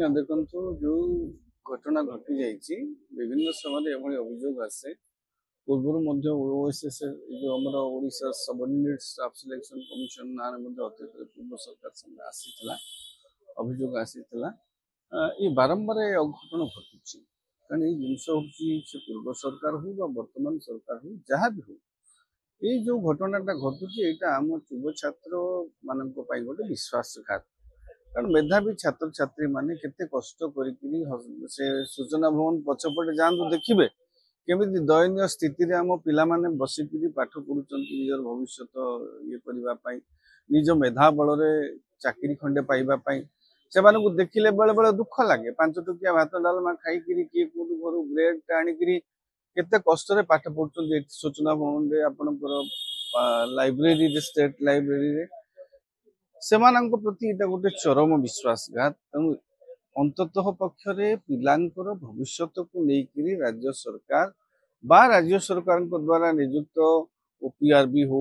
ना देखो जो घटना घटी जाइए विभिन्न समय एभली अभियोग आसे पूर्व ओएसएस जो आम Odisha subordinate staff selection commission ना अतीत पूर्व सरकार संगे आसीला अभियोग आसीला ये बारंबार अघटन घटुची कारण ये जिनस हूँ पूर्व सरकार हो वर्तमान सरकार हो जहाँ भी हो ये जो घटनाटा घटुची यहाँ आम युव छात्र मान गोटे विश्वासघात कारण मेधावी छात्र छात्री माने केते कष्ट करी से सूचना भवन पछपटे जातु देखिए केमी दयनीय स्थिति रे आम पिला माने बसिकी पाठ पढ़ुं निजर भविष्य ये करने निज मेधा बल चाकरी खंडे पाइबापी से देखिले बेले बेले दुख लगे 5 टुकिया भात डालमा खाई किए कौट घर ब्रेड आनिकी केते कष्ट पाठ पढ़ुं सूचना भवन रे आपनकर लाइब्रेरी स्टेट लाइब्रेरी रे सेमानंक प्रति इटा गोटे चरम विश्वासघात तेणु अंततः पक्षरे पिलांकर भविष्य को लेकिरी राज्य सरकार बा राज्य सरकार द्वारा नियुक्त ओपीआरबी हो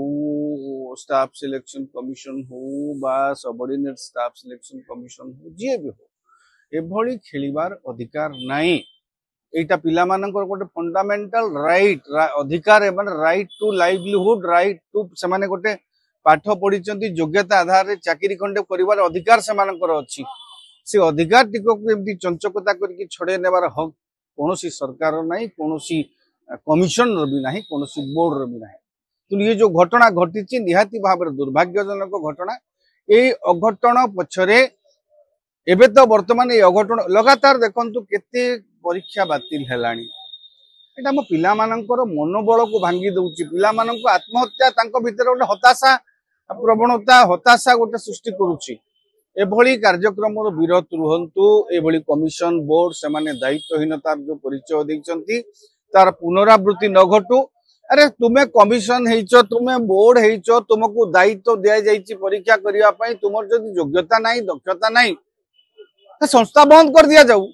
स्टाफ सिलेक्शन कमिशन हो बा सबऑर्डिनेट स्टाफ सिलेक्शन कमिशन हो जी भी हो एभली खेलिबार अधिकार नाही एटा पिला मानकर गोटे फंडामेंटल राइट अधिकार माने right to livelihood right to सेमाने गोटे पाठ पढ़ी योग्यता आधार चाकरी खंडे कर अधिकार से अच्छी से अधिकार टी चंचकता करके छड़े नेबार हक कौन सरकार ना कौन कमिशन भी ना कौन बोर्ड भी ना तो ये जो घटना घटी निहाती भाव दुर्भाग्यजनक घटना ये अघटन पछरे एबे तो वर्तमान ये अघटन लगातार देखंतु केते परीक्षा बातिल हेलानी एटा मो पिला मानकर मनोबल को भांगी दउची पिला मानक आत्महत्या तांको भितर गोटे हताशा प्रवणता हताशा गोटे सृष्टि करुची एभली कार्यक्रम विरत रुहंतु एभली कमिशन बोर्ड से माने दायित्वहीनतार जो परिचय देइचंती तार पुनरावृत्ति न घटू अरे तुमे कमिशन हेइचो तुमे बोर्ड हेइचो तुमको दायित्व दिया जाइची परीक्षा करिया पई तुमर जदि योग्यता नाही दक्षता नाही त संस्था बंद कर दिया जाऊ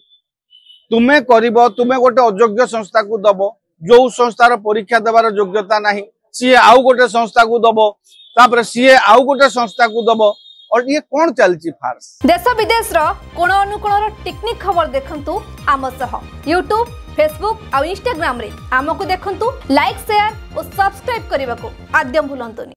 तुमे करिवो तुमे गोटे अयोग्य संस्था को दबो जो संस्थार परीक्षा देवार योग्यता नाही सी आउ गोटे संस्था को दबो तापर सी आउ गोटे संस्था को दबो और ये कौन चलची फार्स देश विदेश रो कोण अनुकोण टेक्निक खबर देखंतु आम सह यूट्यूब फेसबुक और इंस्टाग्राम रे आमको देखंतु लाइक शेयर और सब्सक्राइब करने को आद्यम भूलंतुनी।